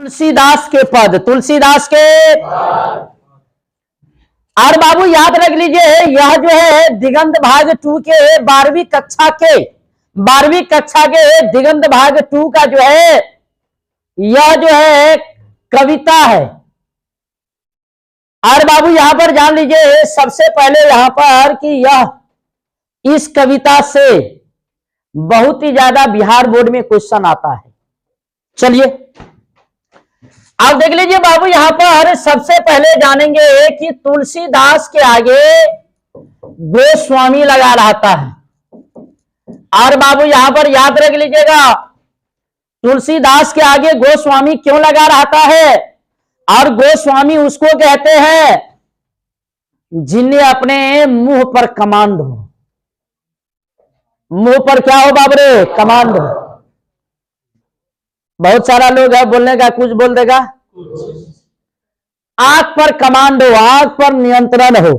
तुलसीदास के पद, तुलसीदास के। और बाबू याद रख लीजिए, यह जो है दिगंत भाग 2 के 12वीं कक्षा के दिगंत भाग 2 का जो है, यह जो है कविता है। और बाबू यहां पर जान लीजिए सबसे पहले यहां पर कि यह इस कविता से बहुत ही ज्यादा बिहार बोर्ड में क्वेश्चन आता है। चलिए आप देख लीजिए बाबू, यहां पर सबसे पहले जानेंगे कि तुलसीदास के आगे गोस्वामी लगा रहता है। और बाबू यहां पर याद रख लीजिएगा, तुलसीदास के आगे गोस्वामी क्यों लगा रहता है। और गोस्वामी उसको कहते हैं जिन्हें अपने मुंह पर कमांड हो। मुंह पर क्या हो बाबरे, कमांड हो। बहुत सारा लोग है बोलने का कुछ बोल देगा, आंख पर कमांड हो, आंख पर नियंत्रण हो।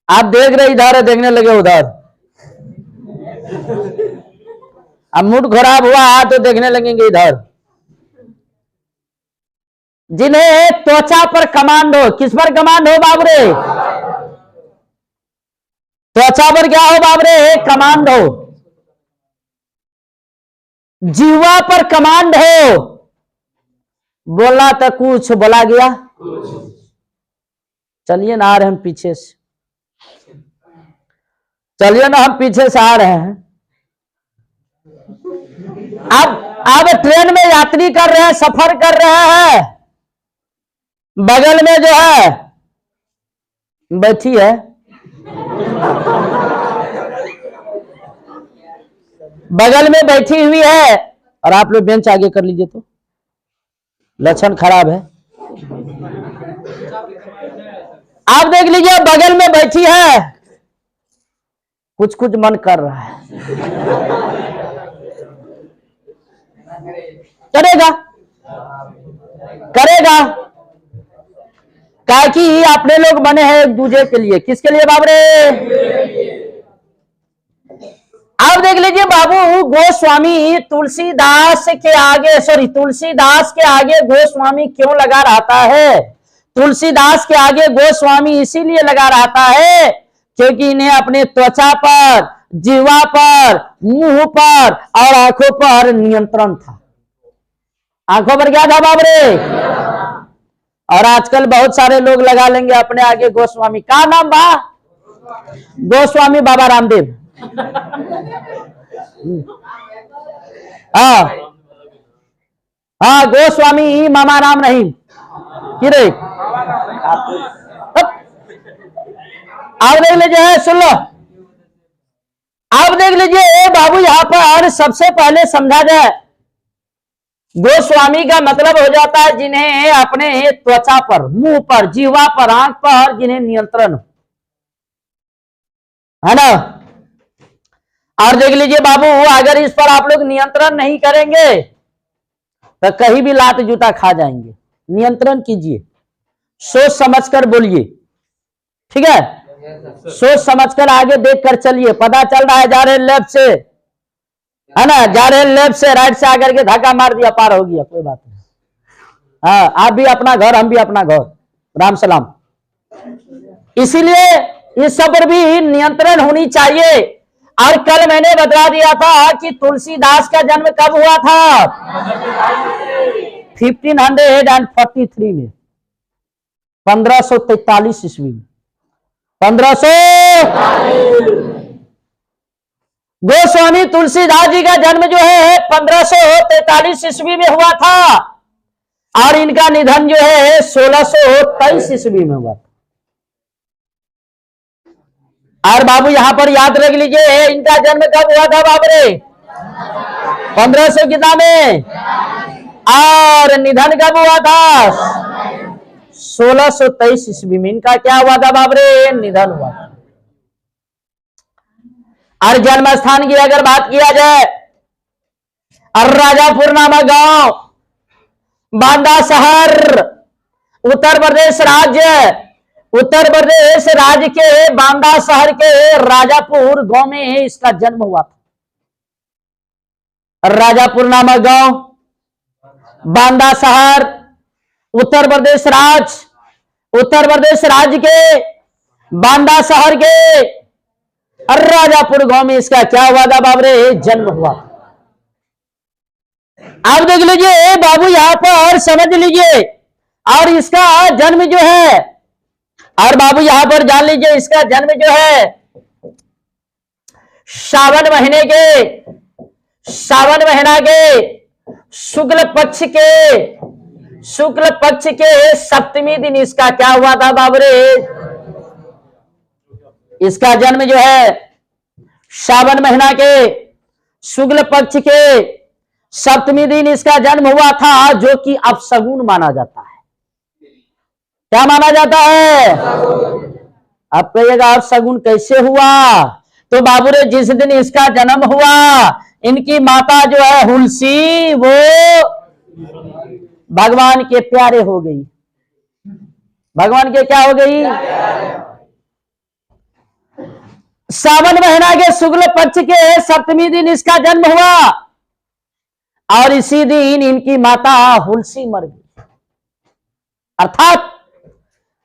आप देख रहे इधर है, देखने लगे उधर। अब मूड खराब हुआ तो देखने लगेंगे इधर। जिन्हें त्वचा पर कमांड हो, किस पर कमांड हो बाबरे, त्वचा पर क्या हो बाबरे, कमांड हो। जीवा पर कमांड हो, बोलना तो कुछ बोला गया। चलिए ना, आ रहे हम पीछे से, चलिए ना हम पीछे से आ रहे हैं। अब ट्रेन में यात्री कर रहे हैं, सफर कर रहे हैं, बगल में जो है बैठी है, बगल में बैठी हुई है, और आप लोग बेंच आगे कर लीजिए तो लक्षण खराब है। आप देख लीजिए बगल में बैठी है, कुछ कुछ मन कर रहा है, करेगा करेगा क्या कि अपने लोग बने हैं एक दूसरे के लिए। किसके लिए बाबरे, आप देख लीजिए बाबू, गोस्वामी तुलसीदास के आगे गोस्वामी क्यों लगा रहता है। तुलसीदास के आगे गोस्वामी इसीलिए लगा रहता है क्योंकि इन्हें अपने त्वचा पर, जीवा पर, मुंह पर और आंखों पर नियंत्रण था। आंखों पर क्या था बाबरे। और आजकल बहुत सारे लोग लगा लेंगे अपने आगे गोस्वामी। का नाम बा, गोस्वामी बाबा रामदेव। हाँ हाँ, गोस्वामी मामा राम नहीं किरे। आप देख लीजिए, सुन लो, आप देख लीजिए बाबू, यहां पर सबसे पहले समझा जाए, गोस्वामी का मतलब हो जाता है जिन्हें अपने त्वचा पर, मुंह पर, जीवा पर, आंख पर जिन्हें नियंत्रण है ना। और देख लीजिए बाबू, अगर इस पर आप लोग नियंत्रण नहीं करेंगे तो कहीं भी लात जूता खा जाएंगे। नियंत्रण कीजिए, सोच समझकर बोलिए, ठीक है। सोच समझकर आगे देखकर चलिए। पता चल रहा है जा रहे लेफ्ट से, है ना, जा रहे लेफ्ट से, राइट से आकर के धक्का मार दिया, पार हो गया, कोई बात नहीं। हाँ, आप भी अपना घर, हम भी अपना घर, राम सलाम। इसीलिए इस सब पर भी नियंत्रण होनी चाहिए। और कल मैंने बता दिया था कि तुलसीदास का जन्म कब हुआ था, 1543 में, 1543 ईस्वी में, 1500। गोस्वामी तुलसीदास जी का जन्म जो है 1543 ईस्वी में हुआ था, और इनका निधन जो है 1623 ईस्वी में हुआ था। और बाबू यहां पर याद रख लीजिए, इनका जन्म कब हुआ था बाबरे, 1500 कितना में, और निधन कब हुआ था 1623 ईस्वी में। इनका क्या हुआ था बाबरे, निधन हुआ था। और जन्म स्थान की अगर बात किया जाए, और राजापुर नामक गांव, बांदा शहर, उत्तर प्रदेश राज्य, उत्तर प्रदेश राज्य के बांदा शहर के राजापुर गांव में इसका जन्म हुआ था। राजापुर नामक गांव, बांदा शहर, उत्तर प्रदेश राज्य के बांदा शहर के राजापुर गांव में इसका क्या हुआ था बाबरे? जन्म हुआ। आप देख लीजिए बाबू, यहां पर समझ लीजिए, और इसका जन्म जो है, और बाबू यहां पर जान लीजिए, इसका जन्म जो है सावन महीना के शुक्ल पक्ष के सप्तमी दिन इसका क्या हुआ था बाबरे? इसका जन्म जो है सावन महीना के शुक्ल पक्ष के सप्तमी दिन इसका जन्म हुआ था, जो कि अपशगुन माना जाता है। क्या माना जाता है? अब कहिएगा अपशगुन कैसे हुआ? तो बाबू रे, जिस दिन इसका जन्म हुआ, इनकी माता जो है हुलसी, वो भगवान के प्यारे हो गई। भगवान के क्या हो गई? सावन महीना के शुक्ल पक्ष के सप्तमी दिन इसका जन्म हुआ, और इसी दिन इनकी माता हुलसी मर गई। अर्थात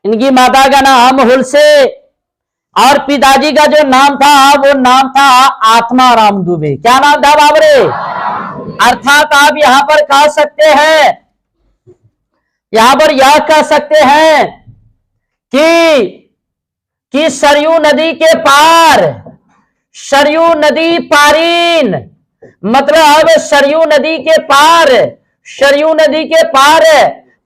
इनकी माता का नाम हुलसे, और पिताजी का जो नाम था वो नाम था आत्माराम दुबे। क्या नाम था बाबरे? अर्थात आप यहां पर कह सकते हैं, यहां पर यह कह सकते हैं कि सरयू नदी के पार, सरयू नदी पारीन, मतलब सरयू नदी के पार, सरयू नदी के पार,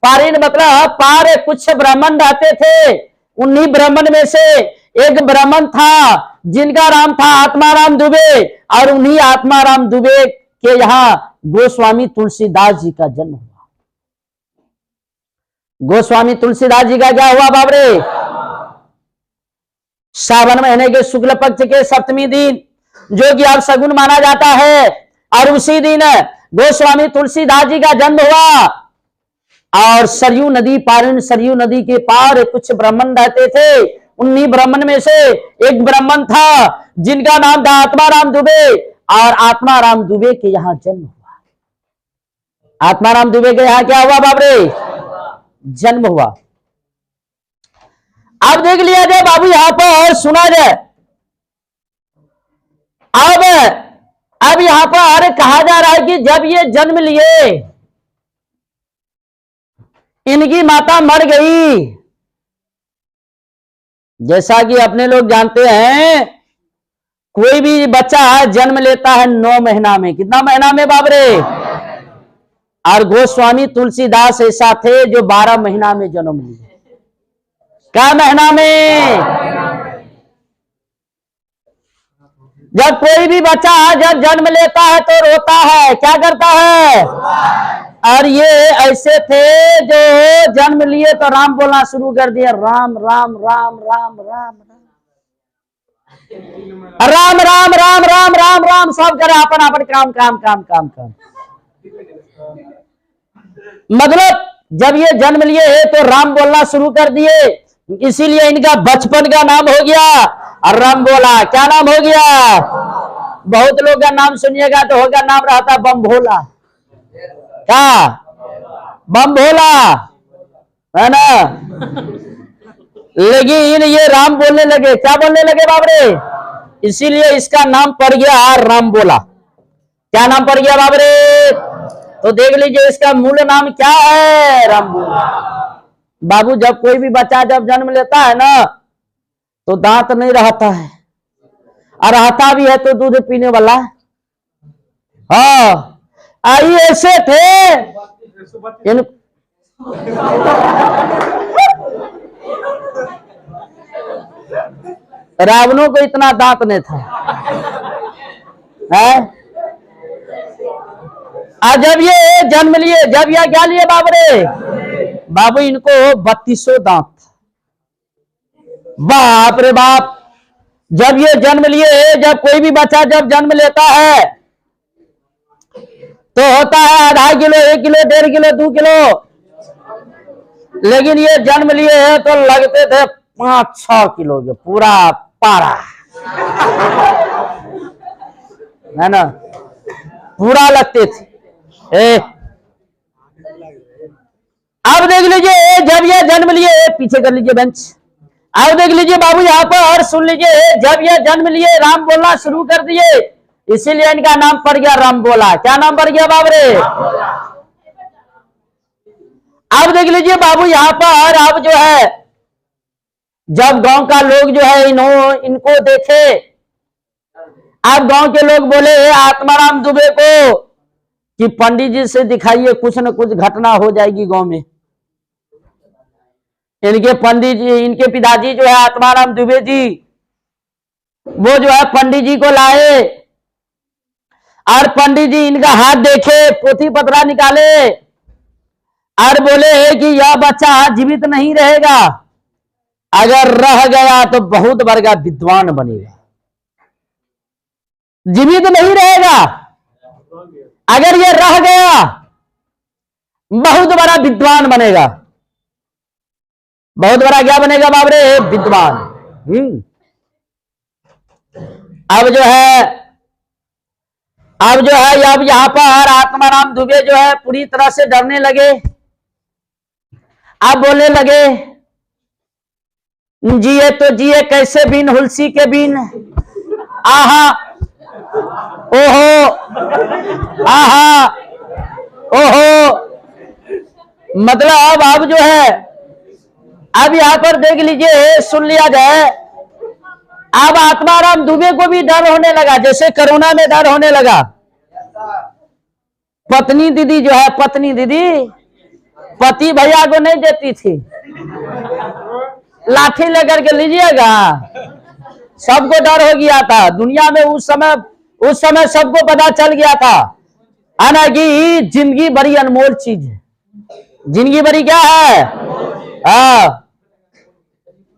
पारीन मतलब पार कुछ ब्राह्मण रहते थे। उन्हीं ब्राह्मण में से एक ब्राह्मण था जिनका नाम था आत्माराम दुबे, और उन्हीं आत्माराम दुबे के यहां गोस्वामी तुलसीदास जी का जन्म हुआ। गोस्वामी तुलसीदास जी का क्या हुआ बाबरे? सावन महीने के शुक्ल पक्ष के सप्तमी दिन, जो कि अब शगुन माना जाता है, और उसी दिन गोस्वामी तुलसीदास जी का जन्म हुआ। और सरयू नदी पार, सरयू नदी के पार कुछ ब्राह्मण रहते थे। उन्हीं ब्राह्मण में से एक ब्राह्मण था जिनका नाम था आत्माराम दुबे, और आत्माराम दुबे के यहां जन्म हुआ। आत्माराम दुबे के यहां क्या हुआ बाबरे? जन्म हुआ। अब देख लिया जाए बाबू, यहां पर सुना जाए, अब यहां पर कहा जा रहा है कि जब ये जन्म लिए, इनकी माता मर गई। जैसा कि अपने लोग जानते हैं, कोई भी बच्चा जन्म लेता है 9 महीना में। कितना महीना में बाबरे? और गोस्वामी तुलसीदास ऐसा थे जो 12 महीना में जन्म लिए। क्या महीना में? जब कोई भी बच्चा जब जन्म लेता है तो रोता है, क्या करता है? और ये ऐसे थे जो जन्म लिए तो राम बोलना शुरू कर दिया, राम राम राम राम राम राम राम राम राम राम राम, सब करे अपन अपन काम काम काम काम काम। मतलब जब ये जन्म लिए है तो राम बोलना शुरू कर दिए, इसीलिए इनका बचपन का नाम हो गया राम बोला। क्या नाम हो गया? बहुत लोग का नाम सुनिएगा तो होगा, नाम रहता बम भोला। क्या? बम भोला है ना। लेकिन ये राम बोलने लगे। क्या बोलने लगे बाबरे? इसीलिए इसका नाम पड़ गया राम बोला। क्या नाम पड़ गया बाबरे? तो देख लीजिए इसका मूल नाम क्या है? राम बोला। बाबू, जब कोई भी बच्चा जब जन्म लेता है ना, तो दांत नहीं रहता है, और रहता भी है तो दूध पीने वाला। हाँ, आई ऐसे थे रावणों को इतना दांत नहीं था है? और जब ये जन्म लिए, जब यह क्या लिए बाबरे? बाबू, इनको 32 दांत था। बाप रे बाप। जब ये जन्म लिए, जब कोई भी बच्चा जब जन्म लेता है तो होता है 2.5 किलो, 1 किलो, 1.5 किलो, 2 किलो। लेकिन ये जन्म लिए हैं तो लगते थे 5-6 किलो के, पूरा पारा है ना, पूरा लगते थे। अब देख लीजिए, जब यह जन्म लिए, पीछे कर लीजिए बेंच। अब देख लीजिए बाबू, यहाँ पर सुन लीजिए, जब यह जन्म लिए राम बोलना शुरू कर दिए, इसीलिए इनका नाम पड़ गया राम बोला। क्या नाम पड़ गया बाबरे? अब देख लीजिए बाबू, यहाँ पर अब जो है, जब गांव का लोग जो है इनको देखे, अब गांव के लोग बोले आत्माराम दुबे को कि पंडित जी से दिखाइए, कुछ न कुछ घटना हो जाएगी गांव में। इनके पंडित जी, इनके पिताजी जो है आत्माराम दुबे जी, वो जो है पंडित जी को लाए और पंडित जी इनका हाथ देखे, पोथी पत्रा निकाले और बोले कि यह बच्चा जीवित नहीं रहेगा, अगर रह गया तो बहुत बड़ा विद्वान बनेगा। जीवित नहीं रहेगा, अगर यह रह गया बहुत बड़ा विद्वान बनेगा। बहुत बड़ा क्या बनेगा बाबरे? विद्वान। अब जो है अब यहां पर आत्माराम दुबे जो है पूरी तरह से डरने लगे। अब बोलने लगे, जिए तो जिए कैसे बिन हुलसी के बिन, आहा ओहो, आहा ओहो। मतलब अब जो है, अब यहां पर देख लीजिए, सुन लिया जाए, अब आत्माराम दुबे को भी डर होने लगा, जैसे कोरोना में डर होने लगा। पत्नी दीदी जो है, पत्नी दीदी पति भैया को नहीं देती थी, लाठी लेकर के लीजिएगा, सबको डर हो गया था दुनिया में। उस समय सबको पता चल गया था, है ना, कि जिंदगी बड़ी अनमोल चीज है। जिंदगी बड़ी क्या है?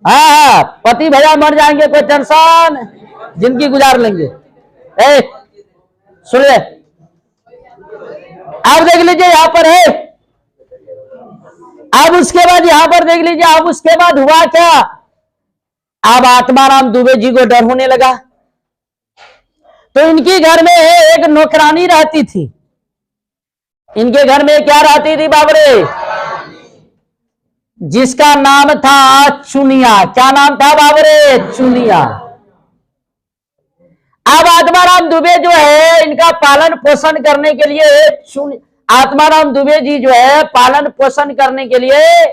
हाँ, पति भैया मर जाएंगे, कोई टेंशन, जिंदगी गुजार लेंगे। सुन ले, अब देख लीजिए यहां पर है। अब उसके बाद यहां पर देख लीजिए, अब उसके बाद हुआ क्या? अब आत्माराम दुबे जी को डर होने लगा। तो इनके घर में एक नौकरानी रहती थी। इनके घर में क्या रहती थी बाबरे? जिसका नाम था चुनिया। क्या नाम था बाबरे? चुनिया। अब आत्माराम दुबे जो है, इनका पालन पोषण करने के लिए आत्माराम दुबे जी जो है पालन पोषण करने के लिए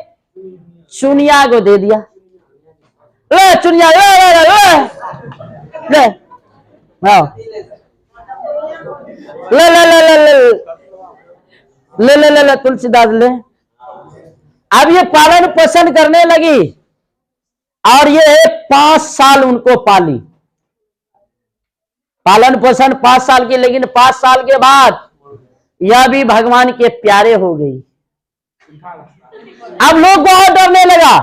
चुनिया को दे दिया। ले चुनिया, ले ले ले ले ले ले ले ले तुलसीदास ले। अब ये पालन पोषण करने लगी और ये 5 साल उनको पाली। पालन पोषण 5 साल की, लेकिन 5 साल के बाद यह भी भगवान के प्यारे हो गई। अब लोग बहुत डरने लगा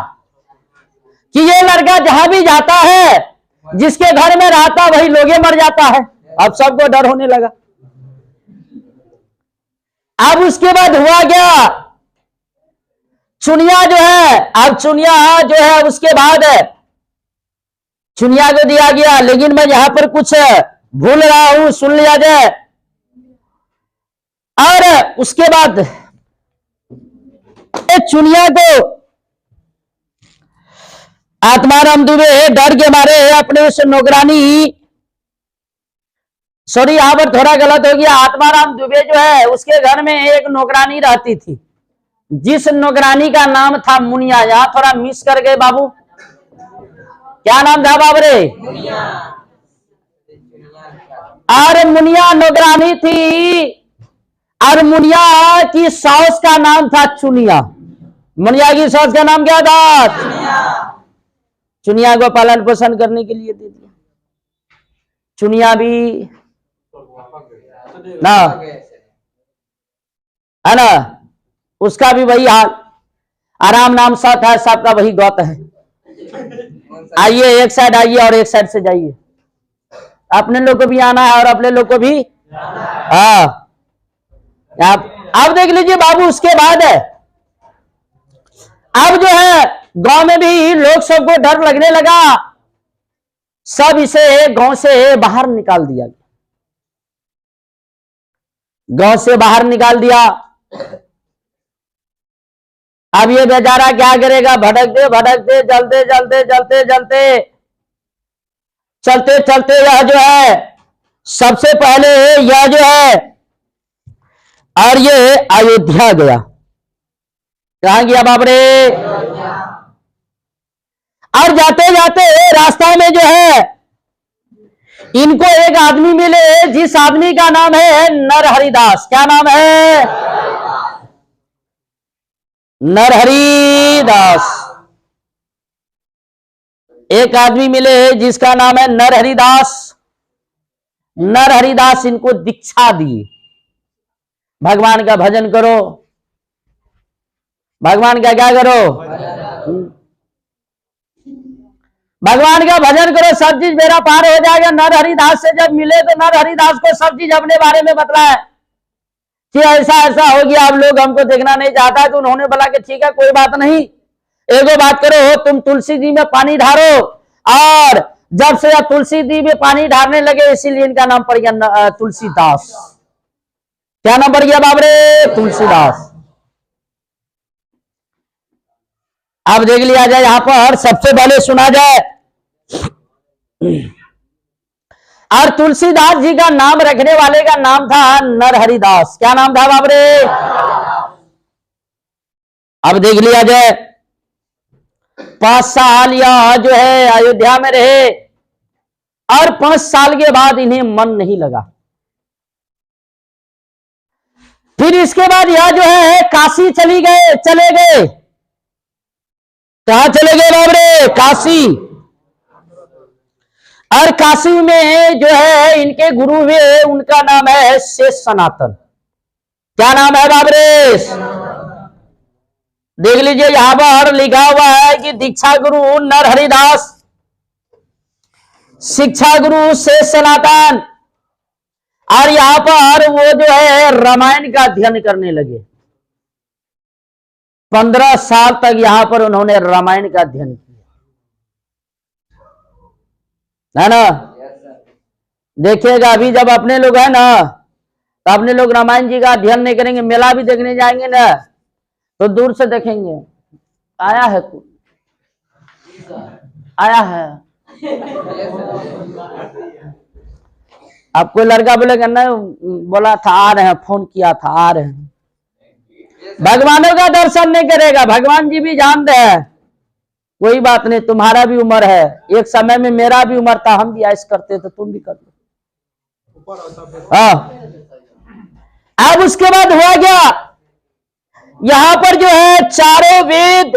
कि ये लड़का जहां भी जाता है, जिसके घर में रहता वही लोगे मर जाता है। अब सबको डर होने लगा। अब उसके बाद हुआ क्या? चुनिया जो है, अब चुनिया जो है उसके बाद चुनिया को दिया गया, लेकिन मैं यहां पर कुछ भूल रहा हूं, सुन लिया जाए। और उसके बाद चुनिया को आत्माराम दुबे डर के मारे अपने उस नौकरानी, सॉरी यहां पर थोड़ा गलत हो गया, आत्माराम दुबे जो है उसके घर में एक नौकरानी रहती थी, जिस नौकरानी का नाम था मुनिया। यहां थोड़ा मिस कर गए बाबू। क्या नाम था बाबरे? और मुनिया नौकरानी थी, और मुनिया की सास का नाम था चुनिया। मुनिया की सास का नाम क्या था? चुनिया को पालन पोषण करने के लिए दे दिया। चुनिया भी ना, है ना, उसका भी वही हाल। आराम नाम साथ है, सबका वही गौत है। आइए एक साइड आइए और एक साइड से जाइए। अपने लोग को भी आना है और अपने लोग को भी। हाँ, अब देख लीजिए बाबू, उसके बाद है अब जो है गांव में भी लोग सबको डर लगने लगा। सब इसे गांव से बाहर निकाल दिया। गांव से बाहर निकाल दिया। अब ये बेचारा क्या करेगा, भटकते भटकते जलते जलते जलते जलते चलते चलते यह जो है सबसे पहले यह जो है और ये अयोध्या गया। कहां गया बाप रे? और जाते जाते रास्ता में जो है इनको एक आदमी मिले जिस आदमी का नाम है नरहरिदास। क्या नाम है? नरहरिदास। एक आदमी मिले जिसका नाम है नरहरिदास। नरहरिदास इनको दीक्षा दी, भगवान का भजन करो, भगवान का क्या करो, भगवान का भजन करो, सब चीज मेरा पार हो जाएगा। नरहरिदास से जब मिले तो नरहरिदास को सब चीज अपने बारे में बतलाया कि ऐसा ऐसा हो गया, अब लोग हमको देखना नहीं चाहता है। तो उन्होंने बोला कि ठीक है कोई बात नहीं, एगो बात करो, तुम तुलसी जी में पानी ढारो। और जब से तुलसी जी में पानी ढारने लगे इसीलिए इनका नाम पड़ गया तुलसीदास। क्या नाम पड़ गया बाबरे? तुलसीदास। अब देख लिया जाए यहां पर सबसे पहले सुना जाए और तुलसीदास जी का नाम रखने वाले का नाम था नरहरिदास। क्या नाम था बाबरे? अब देख लिया जाए 5 साल यह जो है अयोध्या में रहे और 5 साल के बाद इन्हें मन नहीं लगा। फिर इसके बाद यह जो है काशी चले गए। कहां चले गए बाबरे? काशी। और काशी में जो है इनके गुरु हुए, उनका नाम है शेष सनातन। क्या नाम है बाबरे? देख लीजिए यहां पर लिखा हुआ है कि दीक्षा गुरु नरहरिदास, शिक्षा गुरु शेष सनातन। और यहां पर वो जो है रामायण का अध्ययन करने लगे। 15 साल तक यहां पर उन्होंने रामायण का अध्ययन किया, है ना। देखिएगा अभी जब अपने लोग है ना तो अपने लोग रामायण जी का अध्ययन नहीं करेंगे, मेला भी देखने जाएंगे ना तो दूर से देखेंगे, आया है आया है। अब कोई लड़का बोलेगा ना, बोला था आ रहे हैं, फोन किया था आ रहे हैं। भगवानों का दर्शन नहीं करेगा। भगवान जी भी जानते हैं कोई बात नहीं, तुम्हारा भी उम्र है, एक समय में मेरा भी उम्र था, हम भी ऐश करते थे, तुम भी कर लो। हाँ। अब उसके बाद हुआ क्या, यहां पर जो है चारों वेद,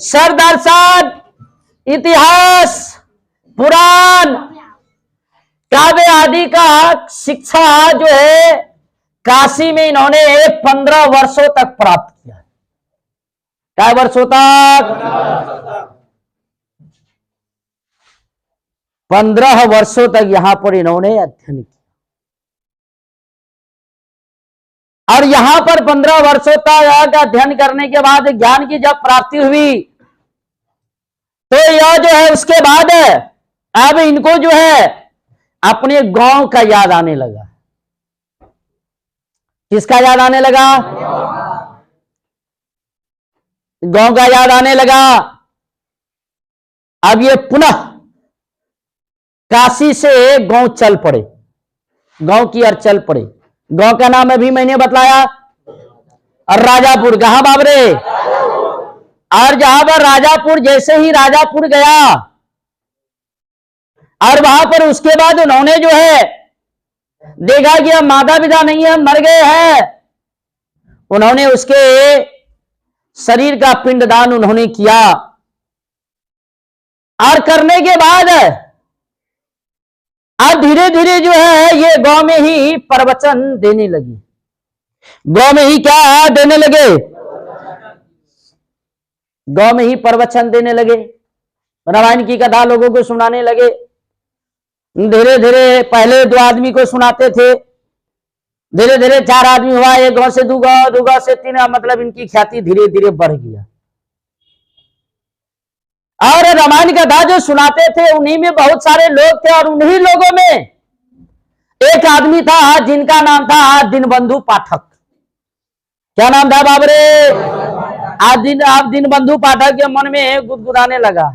सरदर्शन, इतिहास, पुराण, काव्य आदि का शिक्षा जो है काशी में इन्होंने 15 वर्षों तक प्राप्त किया। क्या वर्षों तक? 15 वर्षों तक यहां पर इन्होंने अध्ययन किया। और यहां पर 15 वर्षों तक अध्ययन करने के बाद ज्ञान की जब प्राप्ति हुई तो यह जो है उसके बाद अब इनको जो है अपने गांव का याद आने लगा। किसका याद आने लगा? गांव का याद आने लगा। अब ये पुनः काशी से गांव चल पड़े, गांव की ओर चल पड़े। गांव का नाम अभी मैंने बताया राजापुर। कहां बाबरे? और जहां पर राजापुर, जैसे ही राजापुर गया और वहां पर उसके बाद उन्होंने जो है देखा कि अब माता पिता नहीं है, मर गए हैं। उन्होंने उसके शरीर का पिंडदान उन्होंने किया और करने के बाद अब धीरे धीरे जो है ये गांव में ही प्रवचन देने लगी। गांव में ही क्या देने लगे? गांव में ही प्रवचन देने लगे, रामायण की कथा लोगों को सुनाने लगे। धीरे धीरे पहले 2 आदमी को सुनाते थे, धीरे धीरे 4 आदमी हुआ, 1 गांव से 2 गांव, 2 गांव से 3, मतलब इनकी ख्याति धीरे धीरे बढ़ गया। और रामायण कथा जो सुनाते थे उन्हीं में बहुत सारे लोग थे और उन्हीं लोगों में एक आदमी था जिनका नाम था दीनबंधु पाठक। क्या नाम था बाबरे? आप दीनबंधु पाठक के मन में गुदगुदाने लगा।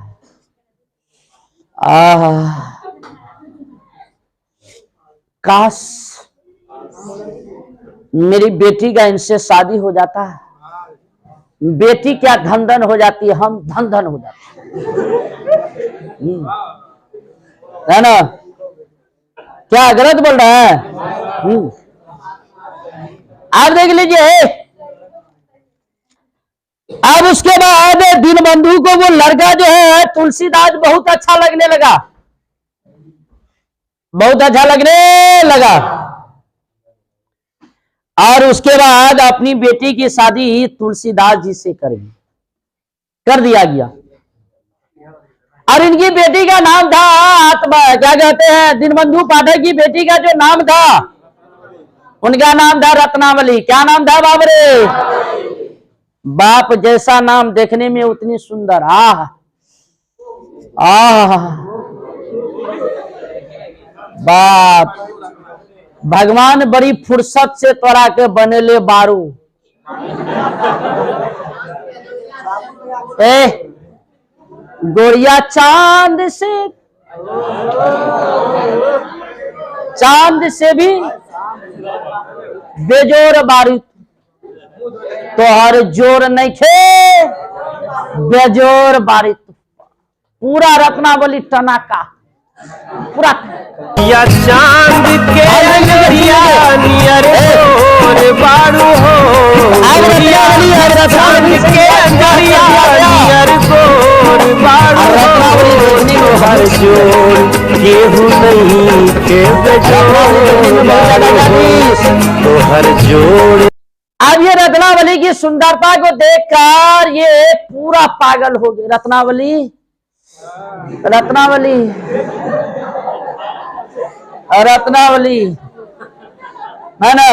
काश मेरी बेटी का इनसे शादी हो जाता है। बेटी क्या धन धन हो जाती है, हम धन धन हो जाते है ना। क्या गलत बोल रहा है? आप देख लीजिए। अब उसके बाद दीनबंधु को वो लड़का जो है तुलसीदास बहुत अच्छा लगने लगा, बहुत अच्छा लगने लगा। और उसके बाद अपनी बेटी की शादी तुलसीदास जी से कर दिया गया। और इनकी बेटी का नाम था आत्मा, क्या कहते हैं, दीनबंधु पाठक की बेटी का जो नाम था, उनका नाम था रत्नावली। क्या नाम था बाबरे? बाप जैसा नाम, देखने में उतनी सुंदर। आह बाप, भगवान बड़ी फुर्सत से तोरा के बनेले बारू। गोरिया चांद से भी बेजोर बारू, तो हर जोर नहीं खे बेजोर बारी। पूरा रत्नावली टनाका पूरा। या चांद के नियर बारू हो, चांद के नियर बारू हो, हर जोर केहू नहीं के बेजोर तो हर जोड़। अब ये रत्नावली की सुंदरता को देखकर ये पूरा पागल हो गए। रत्नावली रत्नावली रत्नावली है ना।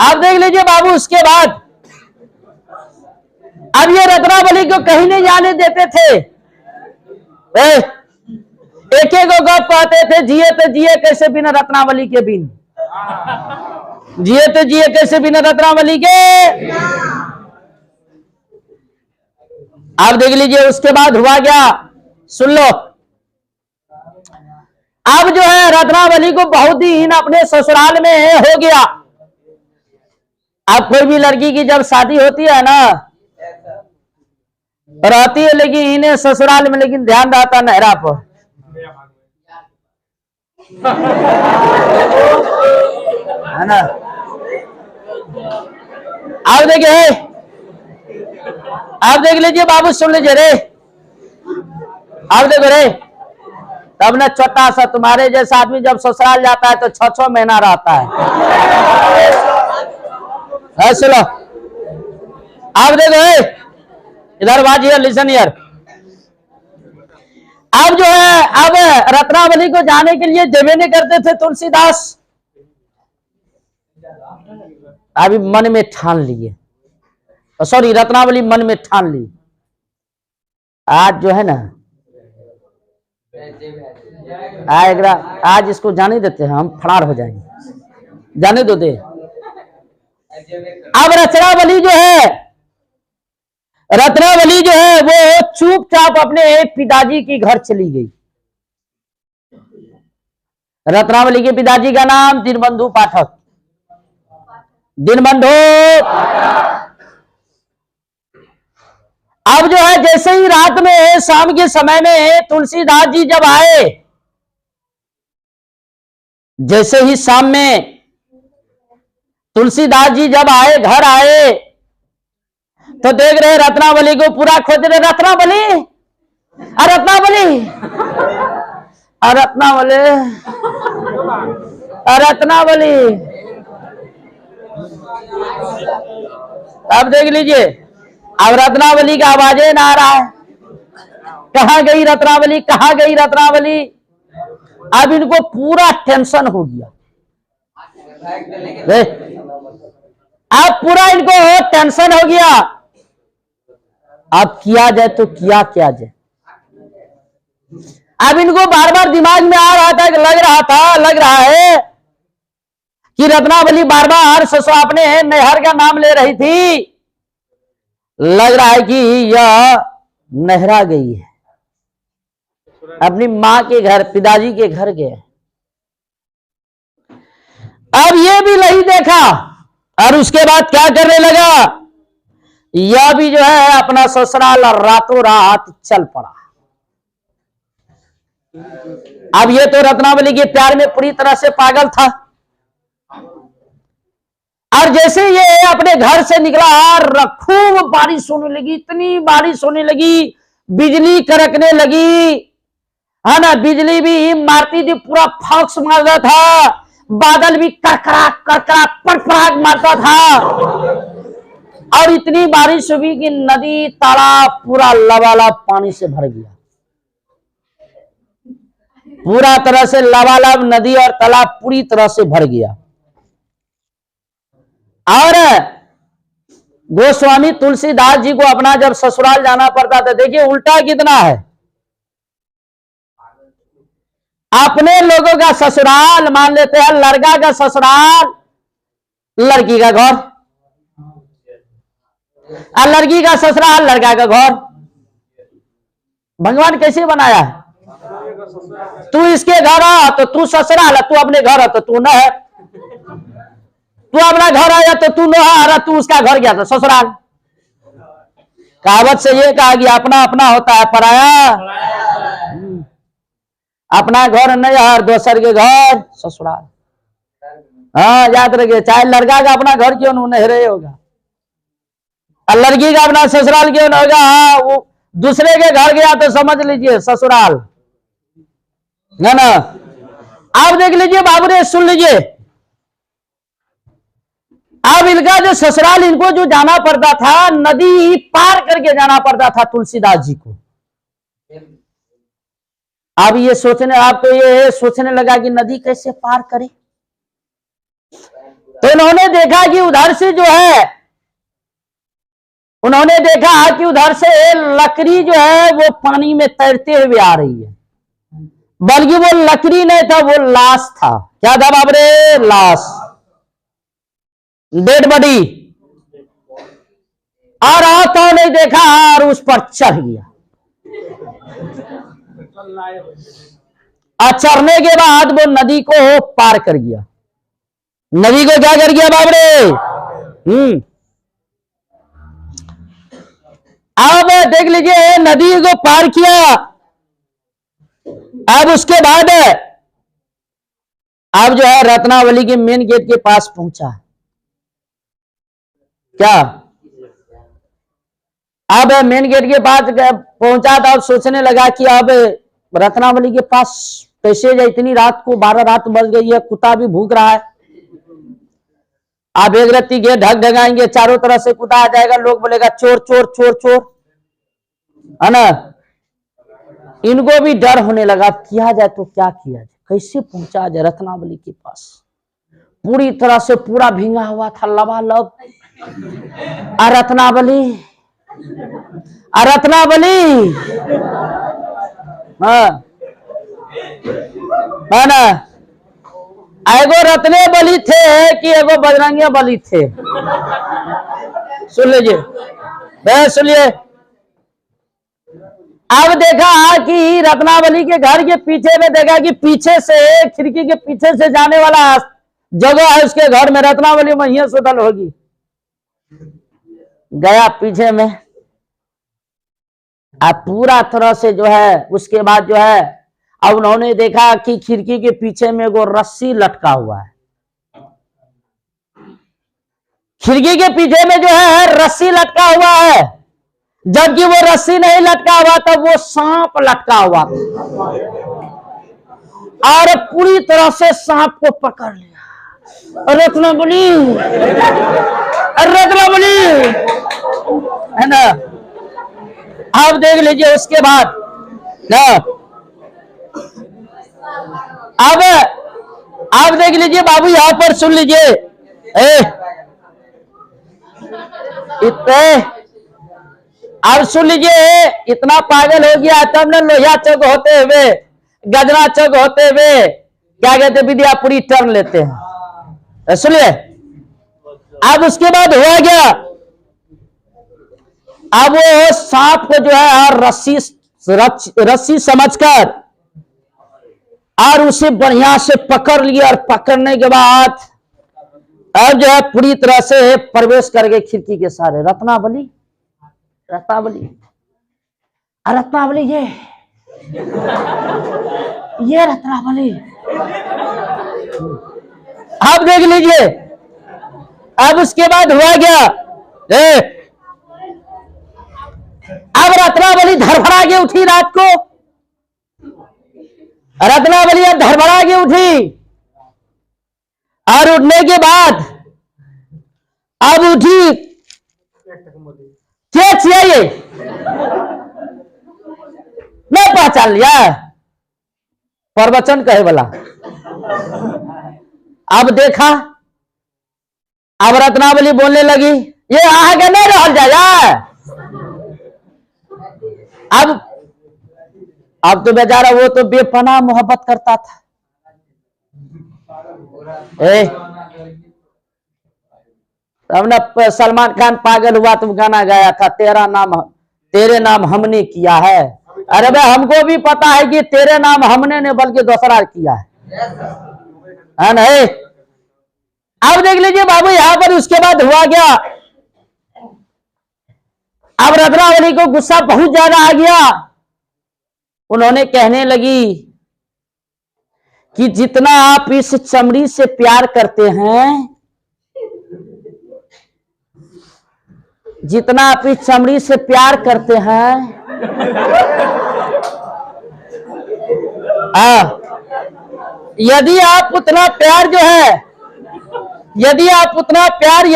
आप देख लीजिए बाबू। उसके बाद अब ये रत्नावली को कहीं नहीं जाने देते थे। एक एक गप कहते थे, जिए तो जिए कैसे बिना रत्नावली के बिन, जिए तो जिए कैसे बिना रत्नावली के। आप देख लीजिए। उसके बाद हुआ क्या, सुन लो। अब जो है रत्नावली को बहुत दिन अपने ससुराल में हो गया। अब कोई भी लड़की की जब शादी होती है ना, रहती है लेकिन इन्हें ससुराल में, लेकिन ध्यान रहता नहरा पर। है ना। आप देखिए, आप देख लीजिए बाबू, सुन लीजिए रे। आप देखो रे, तब ना छोटा सा तुम्हारे जैसा आदमी जब ससुराल जाता है तो 6-6 महीना रहता है। सुनो, आप देखो इधर बाजिए, लिसन यार। अब जो है, अब रत्नावली को जाने के लिए देवे नहीं करते थे तुलसीदास। अभी मन में ठान लिए, सॉरी रत्नावली मन में ठान ली, आज जो है ना, आज इसको जाने देते हैं, हम फरार हो जाएंगे, जाने दो दे। अब रत्नावली जो है वो चुपचाप अपने पिताजी के घर चली गई। रत्नावली के पिताजी का नाम दीनबंधु पाठक, दीनबंधु। अब जो है जैसे ही रात में, शाम के समय में तुलसीदास जी जब आए, जैसे ही शाम में तुलसीदास जी जब आए, घर आए, तो देख रहे रत्नावली को पूरा खोज रहे। रत्नावली, रत्नावली, रत्नावली, रत्नावली। अब देख लीजिए, अब रत्नावली का आवाजें ना आ रहा है। कहां गई रत्नावली, कहां गई रत्नावली। अब इनको पूरा टेंशन हो गया। अब पूरा इनको टेंशन हो गया। अब किया जाए तो किया जाए। अब इनको बार बार दिमाग में आ रहा था, लग रहा है कि रत्नावली बार बार ससुर अपने नैहर का नाम ले रही थी। लग रहा है कि यह नहरा गई है, अपनी माँ के घर, पिताजी के घर गए। अब ये भी नहीं देखा और उसके बाद क्या करने लगा, यह भी जो है अपना ससुराल रातों रात चल पड़ा। अब ये तो रत्नावली के प्यार में पूरी तरह से पागल था, और जैसे ये अपने घर से निकला खूब बारिश होने लगी, इतनी बारिश होने लगी, बिजली कड़कने लगी, है ना, बिजली भी मारती थी, पूरा फॉक्स मार रहा था, बादल भी कड़कड़ा कड़कड़ा पड़पड़ाहट मारता था, और इतनी बारिश हुई कि नदी तालाब पूरा लबालब पानी से भर गया। पूरा तरह से लबालब नदी और तालाब पूरी तरह से भर गया। और गोस्वामी तुलसीदास जी को अपना जब ससुराल जाना पड़ता था, देखिए उल्टा कितना है, अपने लोगों का ससुराल मान लेते हैं, लड़का का ससुराल लड़की का घर, और लड़की का ससुराल लड़का का घर। भगवान कैसे बनाया है, तू इसके घर आ तो तू ससुराल है, तू अपने घर आ तो तू न है, तू अपना घर आया तो तू न आ रहा, तू उसका घर गया था ससुराल। कहावत से ये कहा गया अपना अपना होता है पराया, अपना घर नहीं और दोसर के घर ससुराल। हाँ याद रखिए, चाहे लड़का का अपना घर क्यों नहीं रहे होगा, और लड़की का अपना ससुराल क्यों नहीं होगा, हाँ वो दूसरे के घर गया तो समझ लीजिए ससुराल, है ना। आप देख लीजिए बाबू रे, सुन लीजिए, अब इनका जो ससुराल, इनको जो जाना पड़ता था, नदी पार करके जाना पड़ता था तुलसीदास जी को। अब ये सोचने, आप तो ये सोचने लगा कि नदी कैसे पार करे, तो इन्होंने देखा कि उधर से जो है, उन्होंने देखा कि उधर से लकड़ी जो है वो पानी में तैरते हुए आ रही है, बल्कि वो लकड़ी नहीं था, वो लाश था। क्या था बाबरे, लाश, डेड बॉडी। और तो नहीं देखा और उस पर चढ़ गया, और चढ़ने के बाद वो नदी को पार कर गया। नदी को क्या कर गया बाबरे, अब देख लीजिए नदी को पार किया। अब उसके बाद अब जो है रत्नावली के मेन गेट के पास पहुंचा। क्या, अब मेन गेट के पास पहुंचा था, अब सोचने लगा कि अब रत्नावली के पास कैसे जाए, इतनी रात को, 12 रात बज गई है, कुत्ता भी भूख रहा है। आप एक रत्ती गेट ढक ढगाएंगे, चारों तरफ से कुत्ता आ जाएगा, लोग बोलेगा चोर चोर चोर चोर, है ना। इनको भी डर होने लगा, किया जाए तो क्या किया जाए, कैसे पहुंचा जाए रत्नावली के पास। पूरी तरह से पूरा भींगा हुआ था लबालब, रत्नावली, रत्नावली, हाँ है ना, एगो रत्ने बली थे कि एगो बजरंगिया बली थे। सुन लीजिए, सुनिए। अब देखा कि रत्नावली के घर के पीछे में देखा कि पीछे से, खिड़की के पीछे से जाने वाला जगह है उसके घर में, रत्नावली वहीं सुतल होगी। गया पीछे में, अब पूरा तरह से जो है, उसके बाद जो है अब उन्होंने देखा कि खिड़की के पीछे में वो रस्सी लटका हुआ है। खिड़की के पीछे में जो है रस्सी लटका हुआ है, जबकि वो रस्सी नहीं लटका हुआ था, वो सांप लटका हुआ था, और पूरी तरह से सांप को पकड़ लिया। रत्नावली, रत्नावली, है ना। आप देख लीजिए उसके बाद ना, अब आप देख लीजिए बाबू, यहां पर सुन लीजिए, इतने अब सुन लीजिए, इतना पागल हो गया तब न लोहिया चौक होते हुए, गजरा चौक होते हुए, क्या कहते विद्यापुरी टर्न लेते हैं। सुनिए, अब उसके बाद हुआ क्या, अब वो सांप को जो है और रस्सी समझकर और उसे बढ़िया से पकड़ लिया, और पकड़ने के बाद अब जो है पूरी तरह से प्रवेश कर गए खिड़की के सारे। रत्नावली रत्नावली रत्नावली ये रत्नावली, आप देख लीजिए। अब उसके बाद हुआ क्या, अब रत्नावली धड़फड़ा के उठी रात को। रत्नावली अब धड़फड़ा के उठी, और उठने के बाद अब उठी, क्या चाहिए मैं पहचान लिया, प्रवचन कहे वाला। अब देखा, अब रत्नावली बोलने लगी, ये आगे नहीं रह जाए। अब तो बेचारा वो तो बेपनाह मोहब्बत करता था। तब ना सलमान खान पागल हुआ तो गाना गाया था, तेरे नाम हमने किया है। अरे भाई हमको भी पता है कि तेरे नाम हमने ने बल्कि दूसरा किया है नहीं। अब देख लीजिए बाबू यहां पर उसके बाद हुआ क्या, अब रत्नावली को गुस्सा बहुत ज्यादा आ गया। उन्होंने कहने लगी कि जितना आप इस चमड़ी से प्यार करते हैं, जितना आप इस चमड़ी से प्यार करते हैं, यदि आप उतना प्यार जो है, यदि आप उतना प्यार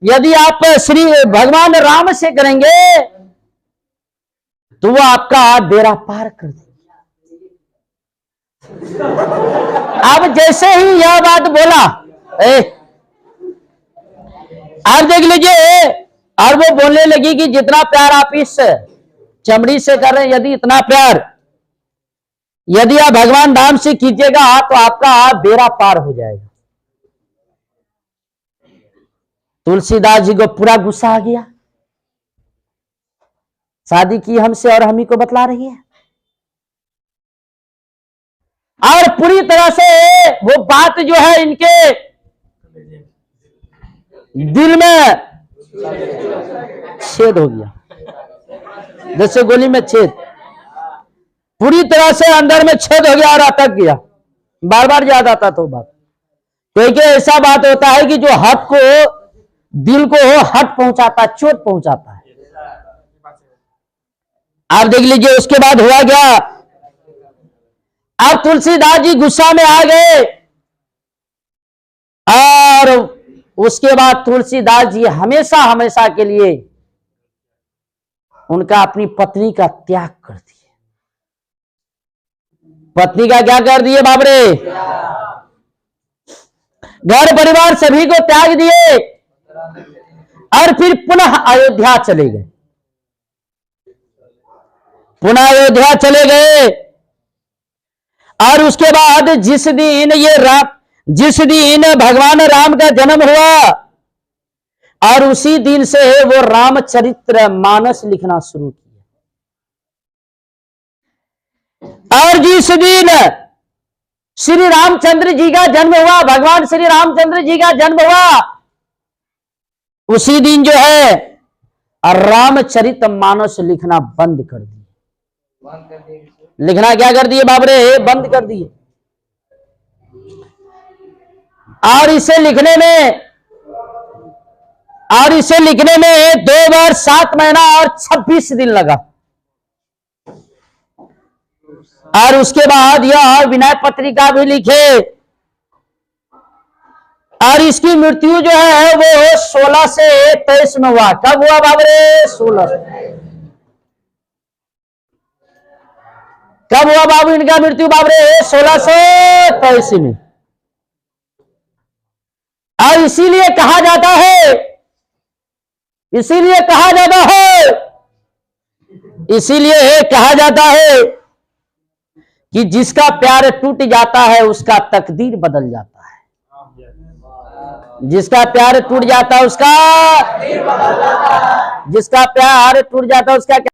यदि आप श्री भगवान राम से करेंगे तो वो आपका बेड़ा पार कर देंगे। अब जैसे ही यह बात बोला, आप देख लीजिए, और वो बोलने लगी कि जितना प्यार आप इस चमड़ी से कर रहे हैं, यदि इतना प्यार यदि आप भगवान राम से कीजिएगा तो आपका बेड़ा पार हो जाएगा। तुलसीदास जी को पूरा गुस्सा आ गया, शादी की हमसे और हम ही को बतला रही है। और पूरी तरह से वो बात जो है इनके दिल में छेद हो गया, जैसे गोली में छेद, पूरी तरह से अंदर में छेद हो गया और अटक गया। बार बार याद आता तो बात, क्योंकि ऐसा बात होता है कि जो हट को, दिल को हट पहुंचाता, चोट पहुंचाता है। आप देख लीजिए उसके बाद हुआ क्या, अब तुलसीदास जी गुस्सा में आ गए, और उसके बाद तुलसीदास जी हमेशा हमेशा के लिए उनका अपनी पत्नी का त्याग कर दिए। पत्नी का क्या कर दिए बाबरे, घर परिवार सभी को त्याग दिए, और फिर पुनः अयोध्या चले गए। पुनः अयोध्या चले गए, और उसके बाद जिस दिन भगवान राम का जन्म हुआ, और उसी दिन से वो रामचरित्र मानस लिखना शुरू किया। और जिस दिन श्री रामचंद्र जी का जन्म हुआ, भगवान श्री रामचंद्र जी का जन्म हुआ, उसी दिन जो है रामचरित मानस लिखना बंद कर दिए। लिखना क्या कर दिए बाबरे, बंद कर दिए। और इसे लिखने में 2 बार 7 महीना और 26 दिन लगा। और उसके बाद यह विनय पत्रिका भी लिखे, और इसकी मृत्यु जो है वो 16 से 23 में हुआ। कब हुआ बाबरे, 16 कब हुआ बाबू इनका मृत्यु बाबरे, 16 से 23 में। और इसीलिए कहा जाता है कि जिसका प्यार टूट जाता है उसका तकदीर बदल जाता है, जिसका प्यार टूट जाता है उसका, जिसका प्यार टूट जाता है उसका क्या